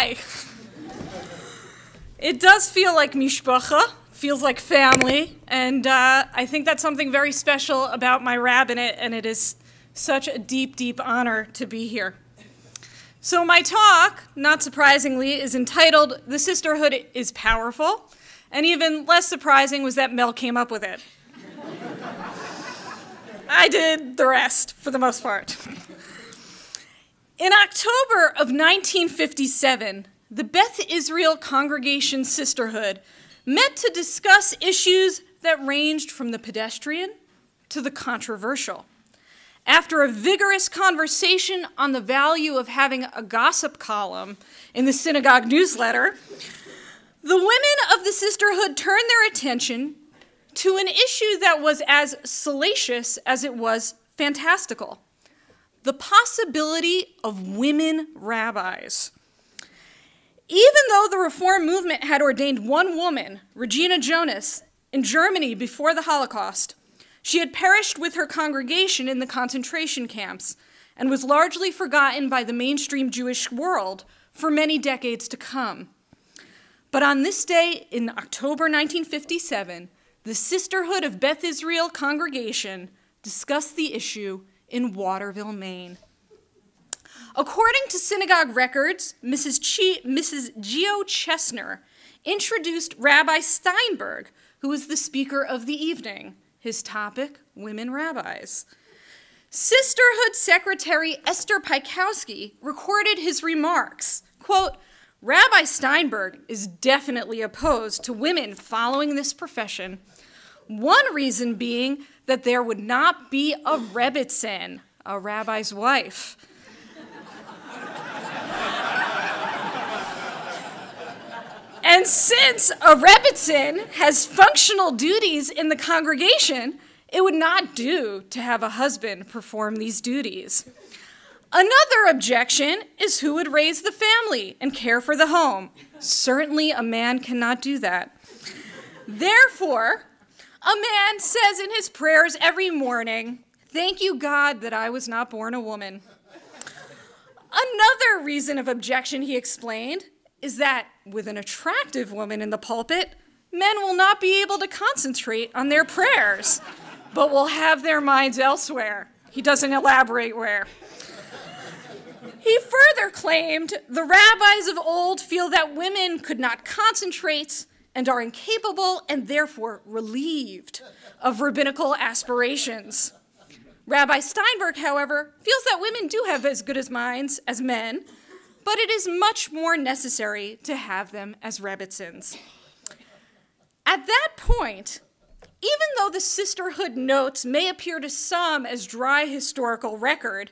Hi. It does feel like mishpacha, feels like family, and I think that's something very special about my rabbinate, and it is such a deep, deep honor to be here. So my talk, not surprisingly, is entitled "The Sisterhood is Powerful," and even less surprising was that Mel came up with it. I did the rest, for the most part. In October of 1957, the Beth Israel Congregation Sisterhood met to discuss issues that ranged from the pedestrian to the controversial. After a vigorous conversation on the value of having a gossip column in the synagogue newsletter, the women of the sisterhood turned their attention to an issue that was as salacious as it was fantastical: the possibility of women rabbis. Even though the Reform movement had ordained one woman, Regina Jonas, in Germany before the Holocaust, she had perished with her congregation in the concentration camps and was largely forgotten by the mainstream Jewish world for many decades to come. But on this day in October 1957, the Sisterhood of Beth Israel Congregation discussed the issue in Waterville, Maine. According to synagogue records, Mrs. Geo Chesner introduced Rabbi Steinberg, who was the speaker of the evening. His topic, women rabbis. Sisterhood Secretary Esther Pikowski recorded his remarks, quote, "Rabbi Steinberg is definitely opposed to women following this profession. One reason being that there would not be a rebbitzin, a rabbi's wife. And since a rebbitzin has functional duties in the congregation, it would not do to have a husband perform these duties. Another objection is who would raise the family and care for the home. Certainly a man cannot do that. Therefore, a man says in his prayers every morning, 'Thank you, God, that I was not born a woman.' Another reason of objection," he explained, "is that with an attractive woman in the pulpit, men will not be able to concentrate on their prayers, but will have their minds elsewhere." He doesn't elaborate where. He further claimed the rabbis of old feel that women could not concentrate and are incapable and therefore relieved of rabbinical aspirations. Rabbi Steinberg, however, feels that women do have as good as minds as men, but it is much more necessary to have them as rebbitzins. At that point, even though the sisterhood notes may appear to some as dry historical record,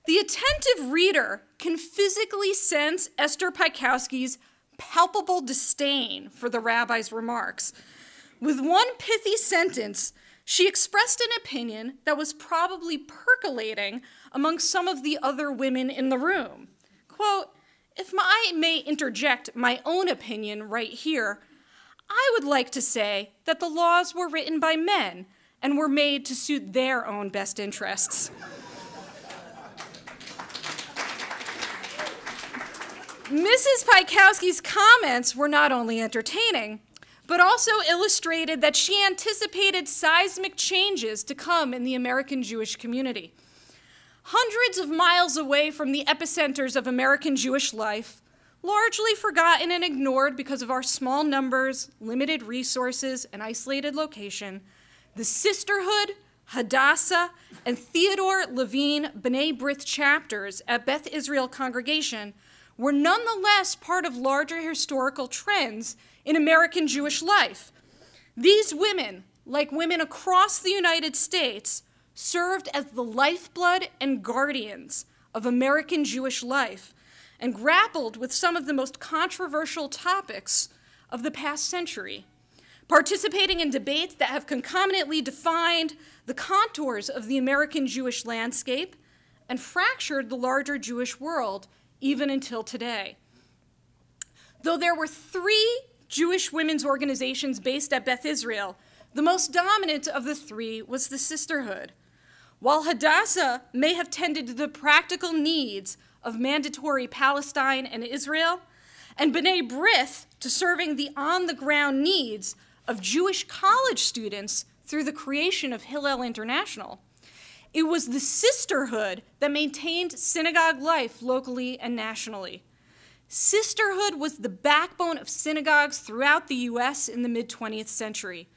the attentive reader can physically sense Esther Pikowski's palpable disdain for the rabbi's remarks. With one pithy sentence, she expressed an opinion that was probably percolating among some of the other women in the room. Quote, "If I may interject my own opinion right here, I would like to say that the laws were written by men and were made to suit their own best interests." Mrs. Pikowski's comments were not only entertaining, but also illustrated that she anticipated seismic changes to come in the American Jewish community. Hundreds of miles away from the epicenters of American Jewish life, largely forgotten and ignored because of our small numbers, limited resources, and isolated location, the Sisterhood, Hadassah, and Theodore Levine B'nai B'rith chapters at Beth Israel Congregation were nonetheless part of larger historical trends in American Jewish life. These women, like women across the United States, served as the lifeblood and guardians of American Jewish life and grappled with some of the most controversial topics of the past century, participating in debates that have concomitantly defined the contours of the American Jewish landscape and fractured the larger Jewish world even until today. Though there were 3 Jewish women's organizations based at Beth Israel, the most dominant of the 3 was the Sisterhood. While Hadassah may have tended to the practical needs of mandatory Palestine and Israel, and B'nai B'rith to serving the on-the-ground needs of Jewish college students through the creation of Hillel International. It was the sisterhood that maintained synagogue life locally and nationally. Sisterhood was the backbone of synagogues throughout the US in the mid-20th century.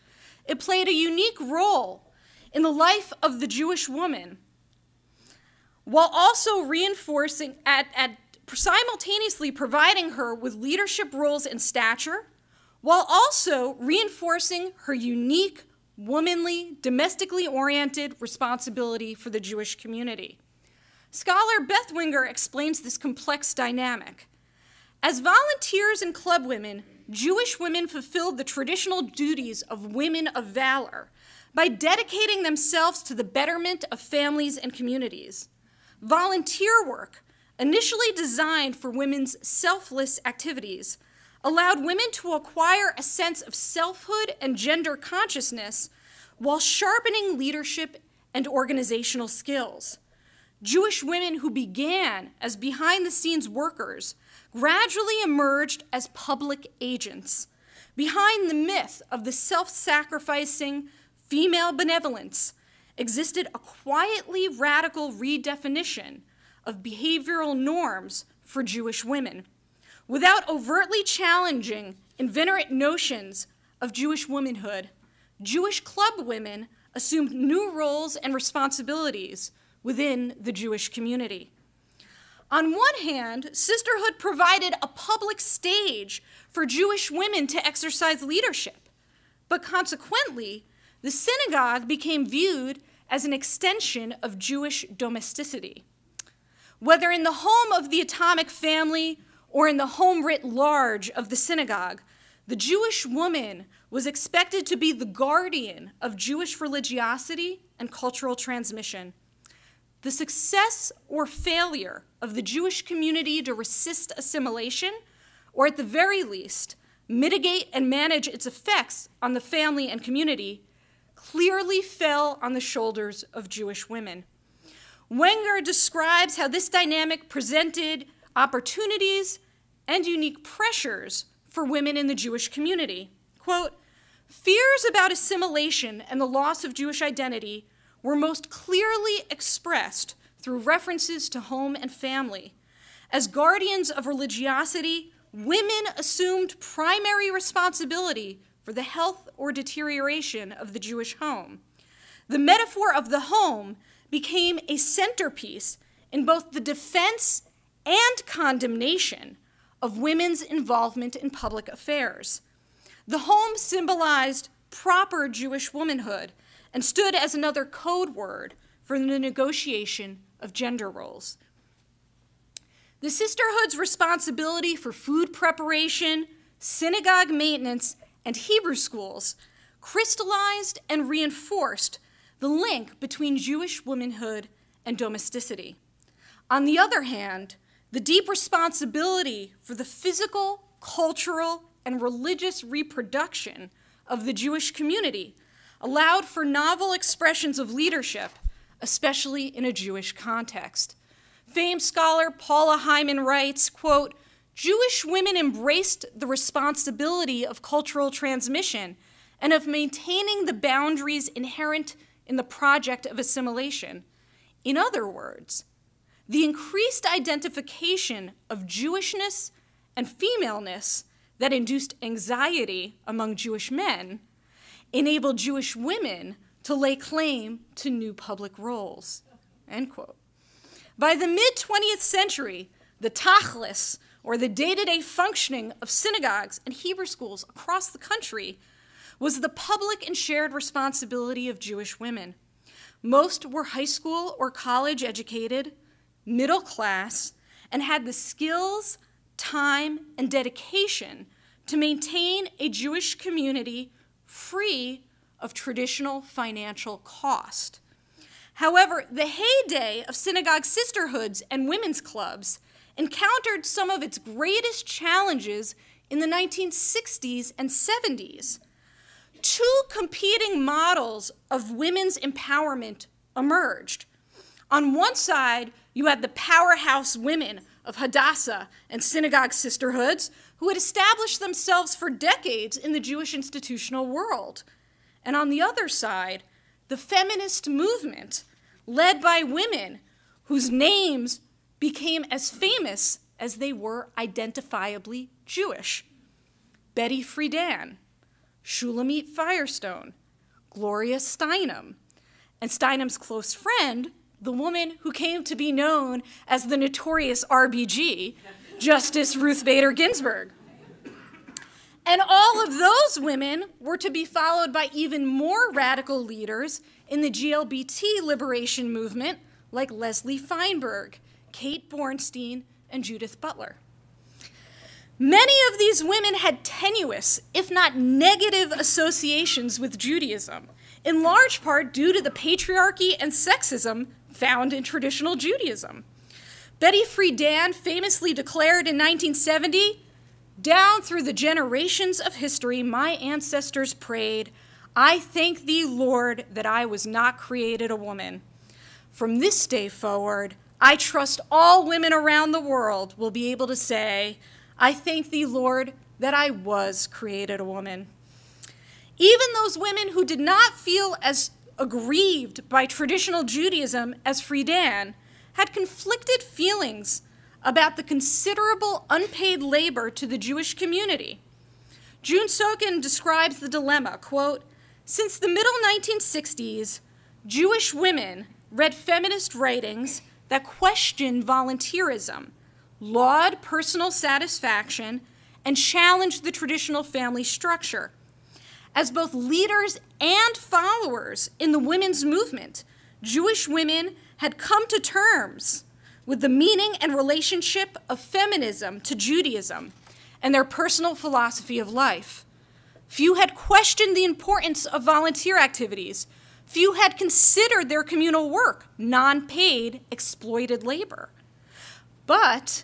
It played a unique role in the life of the Jewish woman, while also reinforcing, simultaneously providing her with leadership roles and stature, while also reinforcing her unique, womanly, domestically oriented responsibility for the Jewish community. Scholar Beth Winger explains this complex dynamic. As volunteers and club women, Jewish women fulfilled the traditional duties of women of valor by dedicating themselves to the betterment of families and communities. Volunteer work, initially designed for women's selfless activities, allowed women to acquire a sense of selfhood and gender consciousness while sharpening leadership and organizational skills. Jewish women who began as behind-the-scenes workers gradually emerged as public agents. Behind the myth of the self-sacrificing female benevolence existed a quietly radical redefinition of behavioral norms for Jewish women. Without overtly challenging inveterate notions of Jewish womanhood, Jewish club women assumed new roles and responsibilities within the Jewish community. On one hand, sisterhood provided a public stage for Jewish women to exercise leadership, but consequently, the synagogue became viewed as an extension of Jewish domesticity. Whether in the home of the atomic family or in the home writ large of the synagogue, the Jewish woman was expected to be the guardian of Jewish religiosity and cultural transmission. The success or failure of the Jewish community to resist assimilation, or at the very least, mitigate and manage its effects on the family and community, clearly fell on the shoulders of Jewish women. Wenger describes how this dynamic presented opportunities and unique pressures for women in the Jewish community. Quote, "Fears about assimilation and the loss of Jewish identity were most clearly expressed through references to home and family. As guardians of religiosity, women assumed primary responsibility for the health or deterioration of the Jewish home. The metaphor of the home became a centerpiece in both the defense and condemnation of women's involvement in public affairs. The home symbolized proper Jewish womanhood and stood as another code word for the negotiation of gender roles. The sisterhood's responsibility for food preparation, synagogue maintenance, and Hebrew schools crystallized and reinforced the link between Jewish womanhood and domesticity. On the other hand, the deep responsibility for the physical, cultural, and religious reproduction of the Jewish community allowed for novel expressions of leadership, especially in a Jewish context. Famed scholar Paula Hyman writes, quote, "Jewish women embraced the responsibility of cultural transmission and of maintaining the boundaries inherent in the project of assimilation. In other words, the increased identification of Jewishness and femaleness that induced anxiety among Jewish men enabled Jewish women to lay claim to new public roles," end quote. By the mid-20th century, the tachlis, or the day-to-day functioning of synagogues and Hebrew schools across the country, was the public and shared responsibility of Jewish women. Most were high school or college educated, middle class, and had the skills, time, and dedication to maintain a Jewish community free of traditional financial cost. However, the heyday of synagogue sisterhoods and women's clubs encountered some of its greatest challenges in the 1960s and 70s. Two competing models of women's empowerment emerged. On one side, you had the powerhouse women of Hadassah and synagogue sisterhoods who had established themselves for decades in the Jewish institutional world. And on the other side, the feminist movement led by women whose names became as famous as they were identifiably Jewish. Betty Friedan, Shulamit Firestone, Gloria Steinem, and Steinem's close friend, the woman who came to be known as the notorious RBG, Justice Ruth Bader Ginsburg. And all of those women were to be followed by even more radical leaders in the GLBT liberation movement, like Leslie Feinberg, Kate Bornstein, and Judith Butler. Many of these women had tenuous, if not negative, associations with Judaism, in large part due to the patriarchy and sexism found in traditional Judaism. Betty Friedan famously declared in 1970, "Down through the generations of history, my ancestors prayed, 'I thank thee, Lord, that I was not created a woman. From this day forward, I trust all women around the world will be able to say, I thank thee, Lord, that I was created a woman.'" Even those women who did not feel as aggrieved by traditional Judaism as Friedan had conflicted feelings about the considerable unpaid labor to the Jewish community. June Sokin describes the dilemma, quote, "Since the middle 1960s, Jewish women read feminist writings that questioned volunteerism, laud personal satisfaction, and challenged the traditional family structure. As both leaders and followers in the women's movement, Jewish women had come to terms with the meaning and relationship of feminism to Judaism and their personal philosophy of life. Few had questioned the importance of volunteer activities. Few had considered their communal work non-paid, exploited labor. But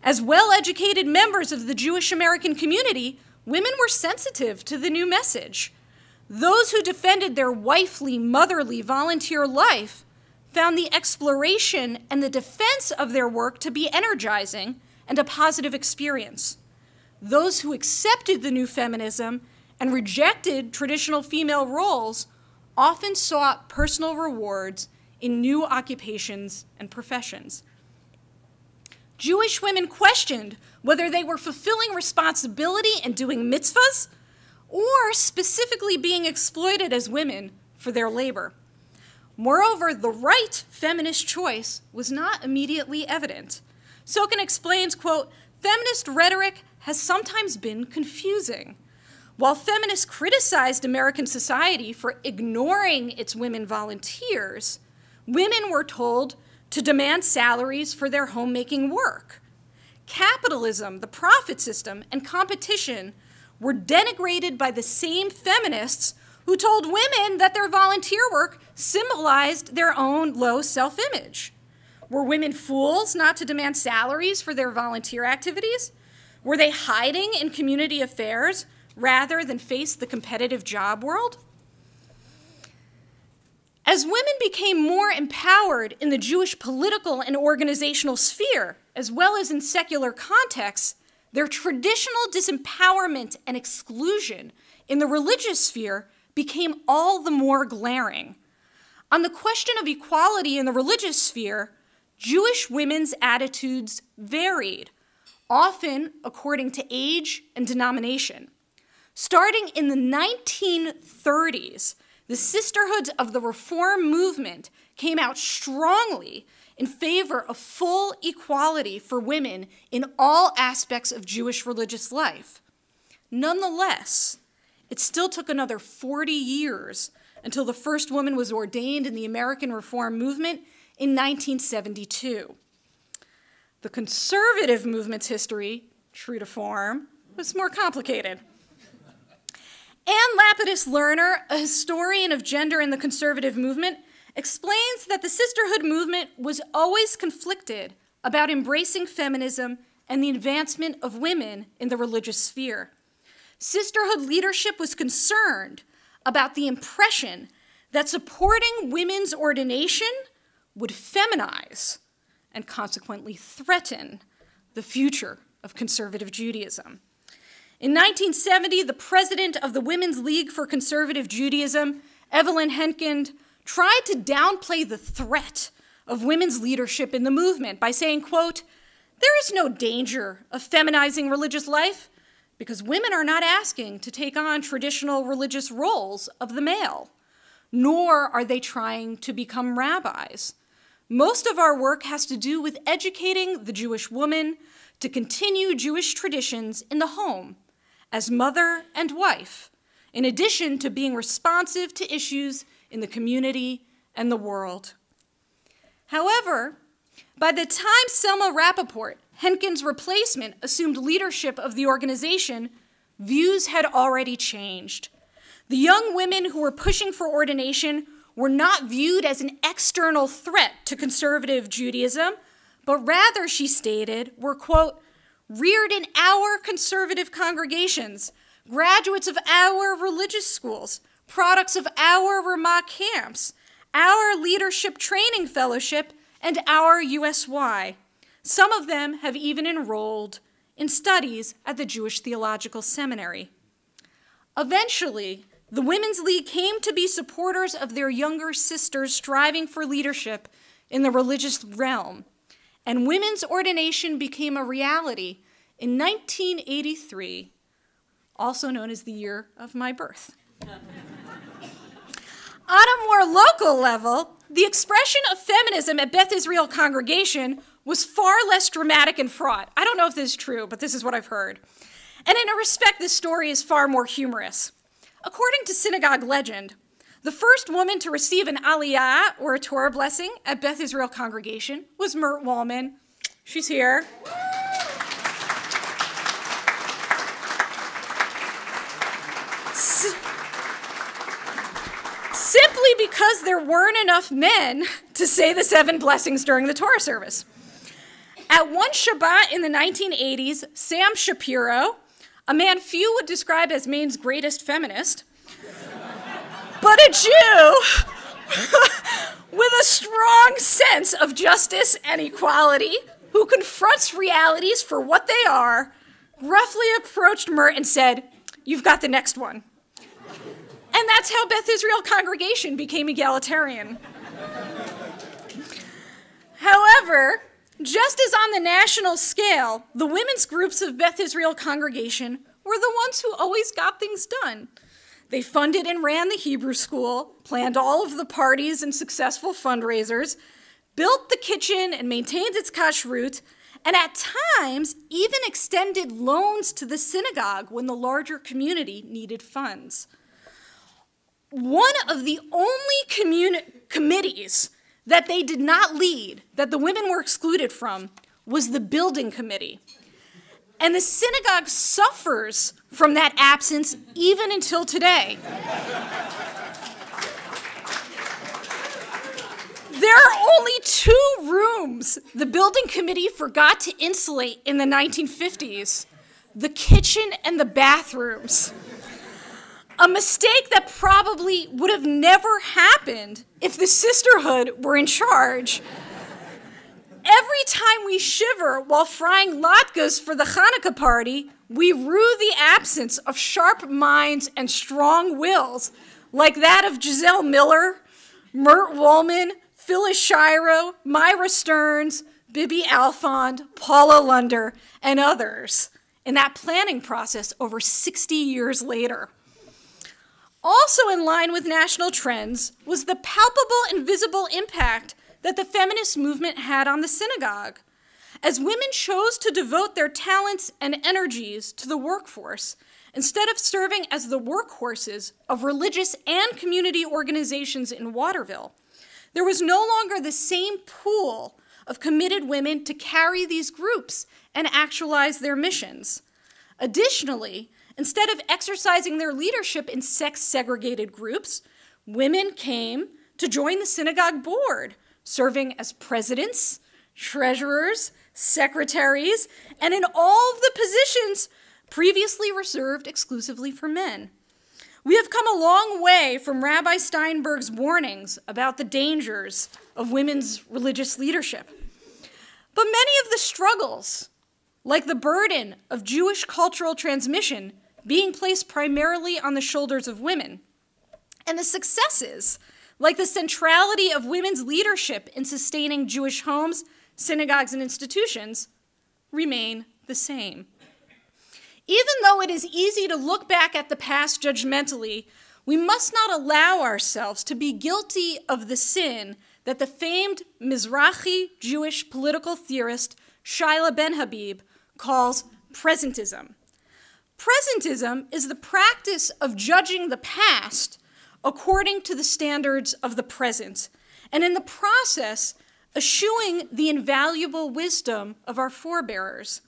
as well-educated members of the Jewish American community, women were sensitive to the new message. Those who defended their wifely, motherly volunteer life found the exploration and the defense of their work to be energizing and a positive experience. Those who accepted the new feminism and rejected traditional female roles often sought personal rewards in new occupations and professions. Jewish women questioned whether they were fulfilling responsibility and doing mitzvahs or specifically being exploited as women for their labor. Moreover, the right feminist choice was not immediately evident. Sokin explains, quote, "Feminist rhetoric has sometimes been confusing. While feminists criticized American society for ignoring its women volunteers, women were told to demand salaries for their homemaking work. Capitalism, the profit system, and competition were denigrated by the same feminists who told women that their volunteer work symbolized their own low self-image. Were women fools not to demand salaries for their volunteer activities? Were they hiding in community affairs rather than face the competitive job world?" As women became more empowered in the Jewish political and organizational sphere, as well as in secular contexts, their traditional disempowerment and exclusion in the religious sphere became all the more glaring. On the question of equality in the religious sphere, Jewish women's attitudes varied, often according to age and denomination. Starting in the 1930s, the sisterhoods of the Reform movement came out strongly in favor of full equality for women in all aspects of Jewish religious life. Nonetheless, it still took another 40 years until the first woman was ordained in the American Reform movement in 1972. The conservative movement's history, true to form, was more complicated. Ann Lapidus Lerner, a historian of gender in the conservative movement, explains that the sisterhood movement was always conflicted about embracing feminism and the advancement of women in the religious sphere. Sisterhood leadership was concerned about the impression that supporting women's ordination would feminize and consequently threaten the future of conservative Judaism. In 1970, the president of the Women's League for Conservative Judaism, Evelyn Henkind, tried to downplay the threat of women's leadership in the movement by saying, quote, "There is no danger of feminizing religious life because women are not asking to take on traditional religious roles of the male, nor are they trying to become rabbis. Most of our work has to do with educating the Jewish woman to continue Jewish traditions in the home as mother and wife, in addition to being responsive to issues in the community and the world." However, by the time Selma Rappaport, Henkind's replacement, assumed leadership of the organization, views had already changed. The young women who were pushing for ordination were not viewed as an external threat to conservative Judaism, but rather, she stated, were, quote, "reared in our conservative congregations, graduates of our religious schools, products of our Ramah camps, our leadership training fellowship, and our USY. Some of them have even enrolled in studies at the Jewish Theological Seminary." Eventually, the Women's League came to be supporters of their younger sisters striving for leadership in the religious realm, and women's ordination became a reality in 1983, also known as the year of my birth. On a more local level, the expression of feminism at Beth Israel Congregation was far less dramatic and fraught. I don't know if this is true, but this is what I've heard. And in a respect, this story is far more humorous. According to synagogue legend, the first woman to receive an aliyah, or a Torah blessing, at Beth Israel Congregation was Mert Wallman. She's here. Simply because there weren't enough men to say the 7 blessings during the Torah service. At one Shabbat in the 1980s, Sam Shapiro, a man few would describe as Maine's greatest feminist, but a Jew with a strong sense of justice and equality, who confronts realities for what they are, gruffly approached Mert and said, "You've got the next one." And that's how Beth Israel Congregation became egalitarian. However, just as on the national scale, the women's groups of Beth Israel Congregation were the ones who always got things done. They funded and ran the Hebrew school, planned all of the parties and successful fundraisers, built the kitchen and maintained its kashrut, and at times even extended loans to the synagogue when the larger community needed funds. One of the only committees that they did not lead, that the women were excluded from, was the building committee. And the synagogue suffers from that absence even until today. There are only 2 rooms the building committee forgot to insulate in the 1950s, the kitchen and the bathrooms. A mistake that probably would have never happened if the sisterhood were in charge. Every time we shiver while frying latkes for the Hanukkah party, we rue the absence of sharp minds and strong wills, like that of Giselle Miller, Mert Wallman, Phyllis Shiro, Myra Stearns, Bibby Alfond, Paula Lunder, and others in that planning process over 60 years later. Also in line with national trends was the palpable and visible impact that the feminist movement had on the synagogue. As women chose to devote their talents and energies to the workforce, instead of serving as the workhorses of religious and community organizations in Waterville, there was no longer the same pool of committed women to carry these groups and actualize their missions. Additionally, instead of exercising their leadership in sex-segregated groups, women came to join the synagogue board, serving as presidents, treasurers, secretaries, and in all of the positions previously reserved exclusively for men. We have come a long way from Rabbi Steinberg's warnings about the dangers of women's religious leadership. But many of the struggles like the burden of Jewish cultural transmission being placed primarily on the shoulders of women, and the successes, like the centrality of women's leadership in sustaining Jewish homes, synagogues, and institutions, remain the same. Even though it is easy to look back at the past judgmentally, we must not allow ourselves to be guilty of the sin that the famed Mizrahi Jewish political theorist Shaila Ben Habib calls presentism. Presentism is the practice of judging the past according to the standards of the present, and in the process, eschewing the invaluable wisdom of our forebears.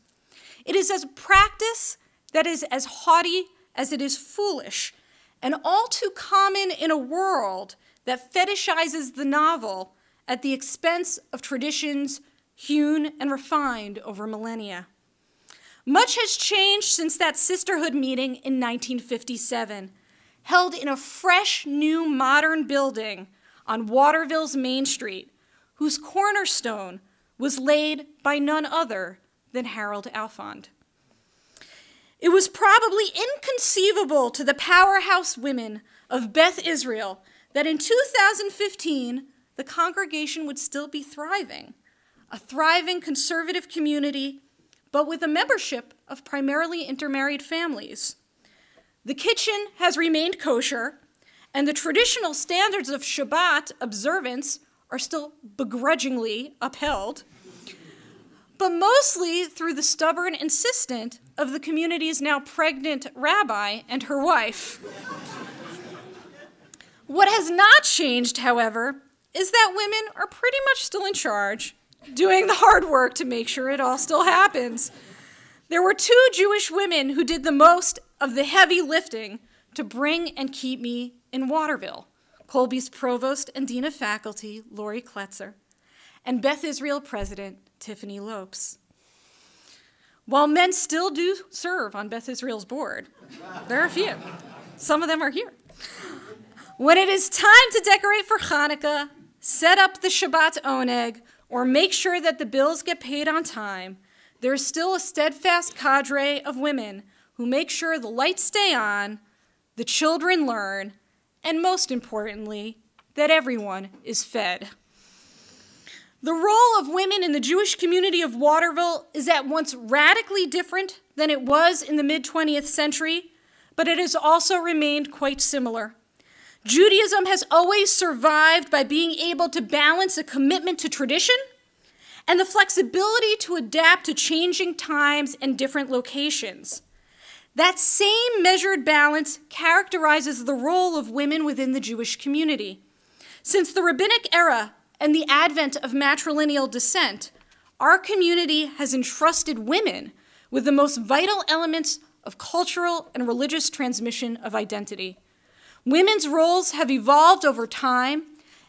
It is a practice that is as haughty as it is foolish, and all too common in a world that fetishizes the novel at the expense of traditions hewn and refined over millennia. Much has changed since that sisterhood meeting in 1957, held in a fresh, new, modern building on Waterville's Main Street, whose cornerstone was laid by none other than Harold Alfond. It was probably inconceivable to the powerhouse women of Beth Israel that in 2015, the congregation would still be thriving, a thriving conservative community, but with a membership of primarily intermarried families. The kitchen has remained kosher, and the traditional standards of Shabbat observance are still begrudgingly upheld, but mostly through the stubborn insistence of the community's now pregnant rabbi and her wife. What has not changed, however, is that women are pretty much still in charge, doing the hard work to make sure it all still happens. There were 2 Jewish women who did the most of the heavy lifting to bring and keep me in Waterville: Colby's provost and dean of faculty, Lori Kletzer, and Beth Israel president, Tiffany Lopes. While men still do serve on Beth Israel's board, there are a few. Some of them are here. When it is time to decorate for Hanukkah, set up the Shabbat oneg, or make sure that the bills get paid on time, there is still a steadfast cadre of women who make sure the lights stay on, the children learn, and most importantly, that everyone is fed. The role of women in the Jewish community of Waterville is at once radically different than it was in the mid-20th century, but it has also remained quite similar. Judaism has always survived by being able to balance a commitment to tradition and the flexibility to adapt to changing times and different locations. That same measured balance characterizes the role of women within the Jewish community. Since the rabbinic era and the advent of matrilineal descent, our community has entrusted women with the most vital elements of cultural and religious transmission of identity. Women's roles have evolved over time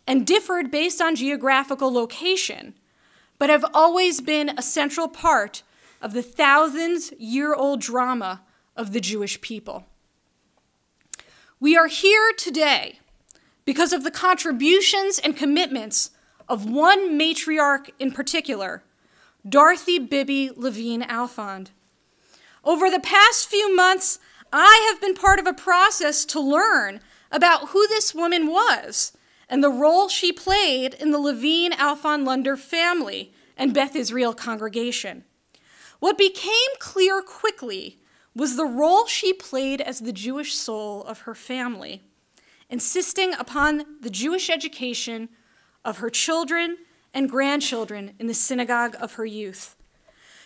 and differed based on geographical location, but have always been a central part of the thousands-year-old drama of the Jewish people. We are here today because of the contributions and commitments of one matriarch in particular, Dorothy Bibby Levine Alfond. Over the past few months, I have been part of a process to learn about who this woman was and the role she played in the Levine Alfond Lunder family and Beth Israel congregation. What became clear quickly was the role she played as the Jewish soul of her family, insisting upon the Jewish education of her children and grandchildren in the synagogue of her youth.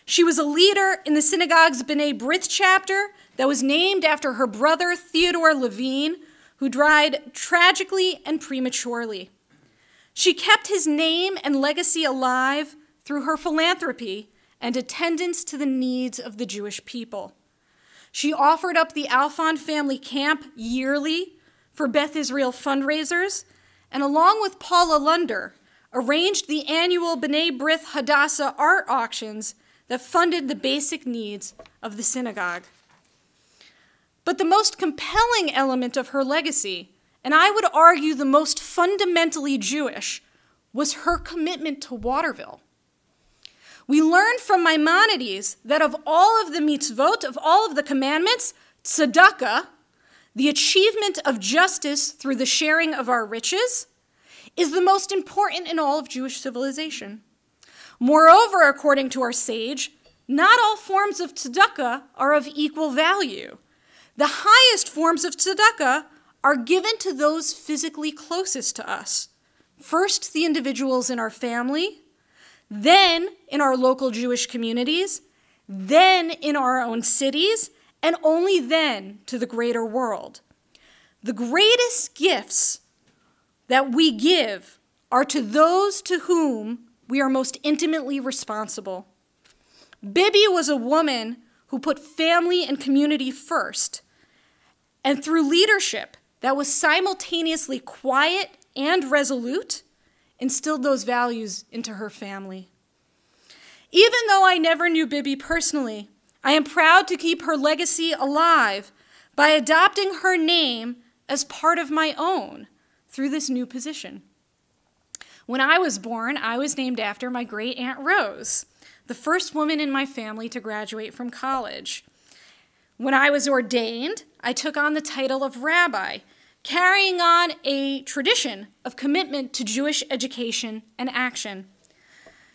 She was a leader in the synagogue's B'nai B'rith chapter that was named after her brother Theodore Levine, who died tragically and prematurely. She kept his name and legacy alive through her philanthropy and attendance to the needs of the Jewish people. She offered up the Alfond family camp yearly for Beth Israel fundraisers, and along with Paula Lunder, arranged the annual B'nai B'rith Hadassah art auctions that funded the basic needs of the synagogue. But the most compelling element of her legacy, and I would argue the most fundamentally Jewish, was her commitment to Waterville. We learned from Maimonides that of all of the mitzvot, of all of the commandments, tzedakah, the achievement of justice through the sharing of our riches, is the most important in all of Jewish civilization. Moreover, according to our sage, not all forms of tzedakah are of equal value. The highest forms of tzedakah are given to those physically closest to us. First, the individuals in our family, then in our local Jewish communities, then in our own cities, and only then to the greater world. The greatest gifts that we give are to those to whom we are most intimately responsible. Bibby was a woman who put family and community first, and through leadership that was simultaneously quiet and resolute, instilled those values into her family. Even though I never knew Bibby personally, I am proud to keep her legacy alive by adopting her name as part of my own through this new position. When I was born, I was named after my great Aunt Rose, the first woman in my family to graduate from college. When I was ordained, I took on the title of rabbi, carrying on a tradition of commitment to Jewish education and action.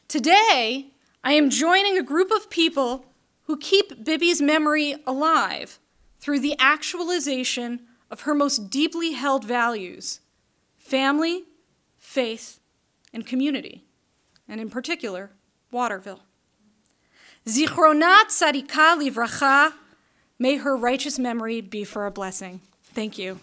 Today, I am joining a group of people who keep Bibby's memory alive through the actualization of her most deeply held values: family, faith, and community, and in particular, Waterville. Zichronat tzadika livracha, may her righteous memory be for a blessing. Thank you.